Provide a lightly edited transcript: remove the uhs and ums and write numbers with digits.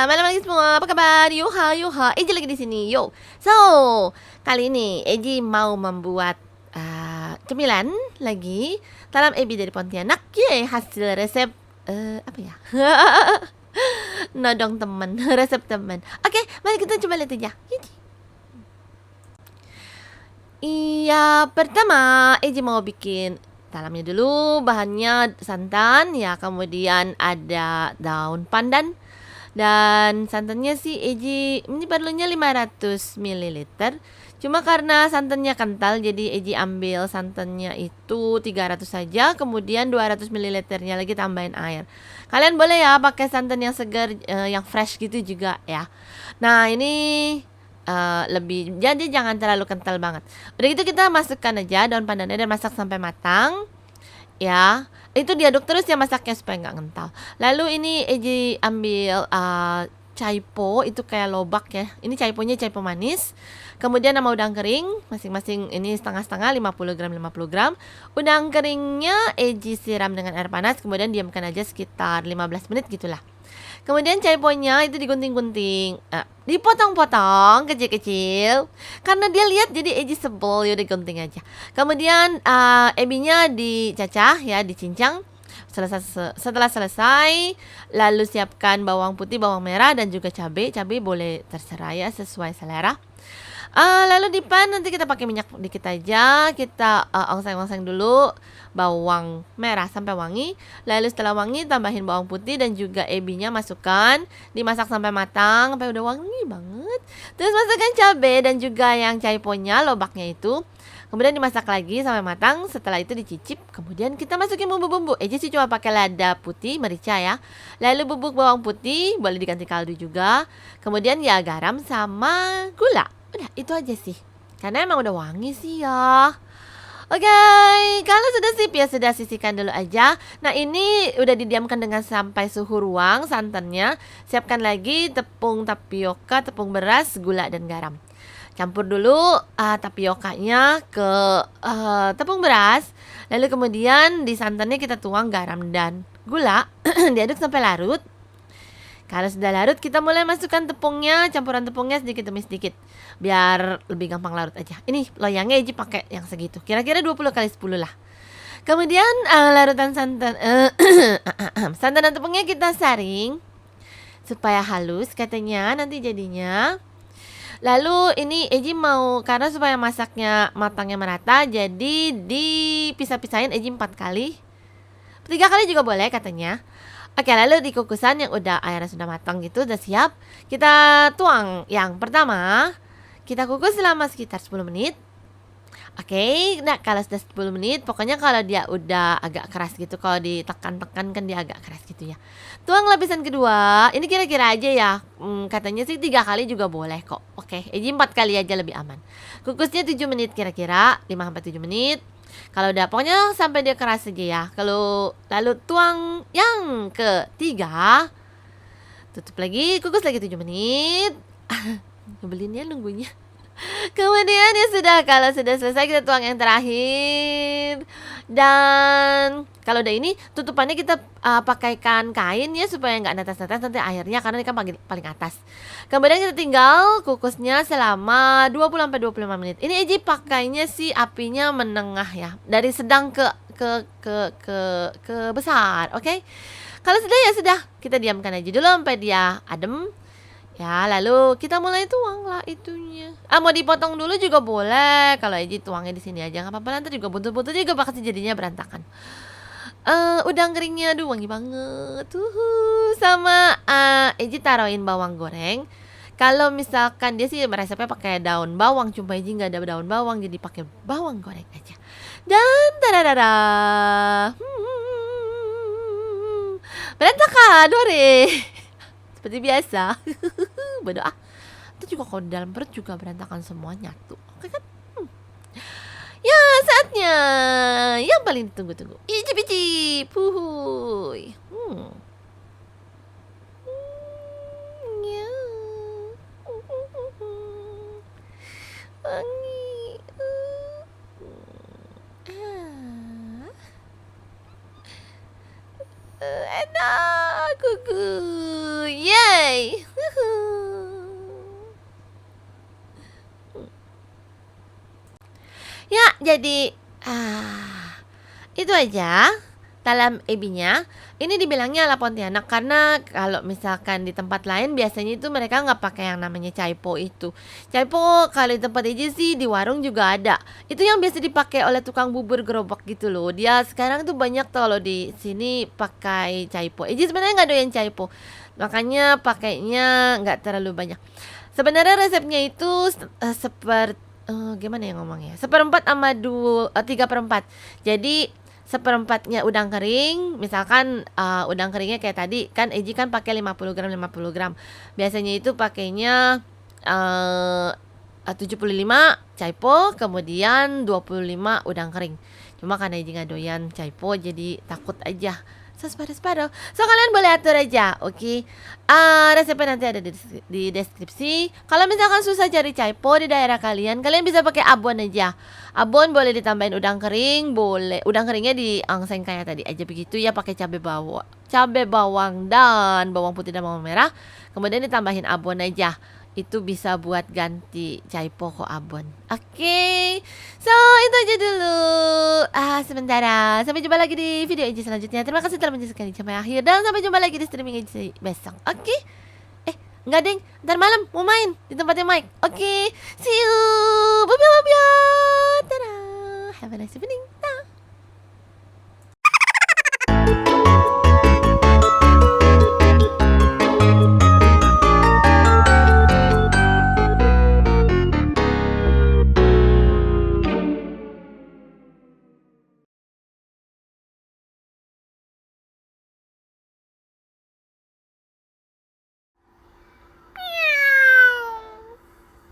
malam lagi semua. Apa kabar? Yoha, yoha. Eji lagi di sini. Yo. So, kali ini Eji mau membuat cemilan lagi dalam Ebi dari Pontianak. Ye, hasil resep apa ya? Nodong teman, resep teman. Oke, mari kita coba lihat aja. Iya, pertama Eji mau bikin dalamnya dulu bahannya santan ya, kemudian ada daun pandan. Dan santannya sih Eji ini perlunya 500 ml. Cuma karena santannya kental jadi Eji ambil santannya itu 300 saja, kemudian 200 ml-nya lagi tambahin air. Kalian boleh ya pakai santan yang segar, yang fresh gitu juga ya. Nah, ini lebih, jadi jangan terlalu kental banget. Udah gitu kita masukkan aja daun pandannya dan masak sampai matang. Ya, itu diaduk terus ya masaknya supaya nggak kental. Lalu ini Eji ambil caipo, itu kayak lobak ya. Ini caiponya caipo manis. Kemudian sama udang kering, masing-masing ini setengah-setengah 50 gram 50 gram. Udang keringnya Eji siram dengan air panas, kemudian diamkan aja sekitar 15 menit gitulah. Kemudian caiponya itu digunting-gunting, dipotong-potong kecil-kecil. Karena dia lihat jadi Eji sebel, yaudah gunting aja. Kemudian ebinya dicacah ya, dicincang. Setelah selesai, lalu siapkan bawang putih, bawang merah dan juga cabai. Cabai boleh terserah ya, sesuai selera. Lalu di pan nanti kita pakai minyak dikit aja. Kita ongseng-ongseng dulu bawang merah sampai wangi. Lalu setelah wangi tambahin bawang putih dan juga ebinya masukkan. Dimasak sampai matang, sampai udah wangi banget. Terus masukkan cabai dan juga yang caiponya, lobaknya itu. Kemudian dimasak lagi sampai matang. Setelah itu dicicip. Kemudian kita masukin bumbu-bumbu. Eji sih cuma pakai lada putih, merica ya. Lalu bubuk bawang putih, boleh diganti kaldu juga. Kemudian ya garam sama gula. Udah itu aja sih. Karena emang udah wangi sih ya. Oke, kalau sudah sip ya sudah sisihkan dulu aja. Nah, ini udah didiamkan dengan sampai suhu ruang santannya. Siapkan lagi tepung tapioka, tepung beras, gula dan garam. Campur dulu tapiokanya ke tepung beras. Lalu kemudian di santannya kita tuang garam dan gula. Diaduk sampai larut. Kalau sudah larut, kita mulai masukkan tepungnya, campuran tepungnya sedikit demi sedikit, biar lebih gampang larut aja. Ini loyangnya Eji pakai yang segitu, kira-kira 20 kali 10 lah. Kemudian larutan santan santan dan tepungnya kita saring supaya halus katanya nanti jadinya. Lalu ini Eji mau, karena supaya masaknya matangnya merata, jadi dipisah-pisahin Eji 4 kali. 3 kali juga boleh katanya. Oke, lalu di kukusan yang udah airnya sudah matang gitu, udah siap, kita tuang. Yang pertama, kita kukus selama sekitar 10 menit. Oke, nah kalau sudah 10 menit, pokoknya kalau dia udah agak keras gitu, kalau ditekan-tekan kan dia agak keras gitu ya. Tuang lapisan kedua, ini kira-kira aja ya, katanya sih 3 kali juga boleh kok. Oke, Eji 4 kali aja lebih aman. Kukusnya 7 menit kira-kira, 5-7 menit. Kalau udah, pokoknya sampai dia keras aja ya. Kalau lalu tuang yang ketiga, tutup lagi, kukus lagi 7 menit. Nyebelin ya nunggunya. Kemudian ya sudah, kalau sudah selesai kita tuang yang terakhir. Dan kalau udah ini, tutupannya kita pakaikan kain ya supaya nggak netes-netes nanti airnya, karena ini kan paling atas. Kemudian kita tinggal kukusnya selama 20-25 menit. Ini Eji pakainya sih apinya menengah ya, dari sedang ke besar, oke? Kalau sudah ya sudah, kita diamkan aja dulu sampai dia adem. Ya, lalu kita mulai tuang lah itunya. Mau dipotong dulu juga boleh. Kalau Eji tuangnya di sini aja nggak apa-apa. Nanti juga buntut-buntut juga pasti jadinya berantakan. Udang keringnya, aduh wangi banget. Sama Eji taruhin bawang goreng. Kalau misalkan dia sih resepnya pakai daun bawang, cuma Eji nggak ada daun bawang, jadi pakai bawang goreng aja. Dan tadadada, berantakan, hore. Seperti biasa. Bodoh ah. Itu juga kalau di dalam perut juga berantakan semua nyatu. Oke kan? Ya, saatnya yang paling ditunggu-tunggu. Icip-icip. Puhuy. Ya. Wangi. Enak. Kuku. Yay. jadi itu aja talam ebinya. Ini dibilangnya ala Pontianak karena kalau misalkan di tempat lain biasanya itu mereka nggak pakai yang namanya caipo itu. Caipo kalau di tempat aja sih di warung juga ada. Itu yang biasa dipakai oleh tukang bubur gerobak gitu loh. Dia sekarang tuh banyak tuh kalau di sini pakai caipo. Eji sebenarnya nggak doyan caipo, makanya pakainya nggak terlalu banyak. Sebenarnya resepnya itu seperti gimana ya ngomongnya? Seperempat sama 3/4. Jadi seperempatnya udang kering, misalkan udang keringnya kayak tadi kan Eji kan pakai 50 gram 50 gram. Biasanya itu pakainya 75 caipo, kemudian 25 udang kering. Cuma karena Eji nggak doyan caipo jadi takut aja. Separuh-separuh. So kalian boleh atur aja, oke? Resepnya nanti ada di deskripsi. Kalau misalkan susah cari caipo di daerah kalian, kalian bisa pakai abon aja. Abon boleh ditambahin udang kering, boleh udang keringnya diangseng kayak tadi aja begitu ya, pakai cabai bawang dan bawang putih dan bawang merah. Kemudian ditambahin abon aja. Itu bisa buat ganti caipo ke abon. Oke. So, itu aja dulu. Sementara. Sampai jumpa lagi di video Eji selanjutnya. Terima kasih telah menyaksikan sampai akhir dan sampai jumpa lagi di streaming Eji besok. Oke. Enggak deng, ntar malam mau main di tempatnya Mike. Oke. See you. Bye bye. Tada. Have a nice evening.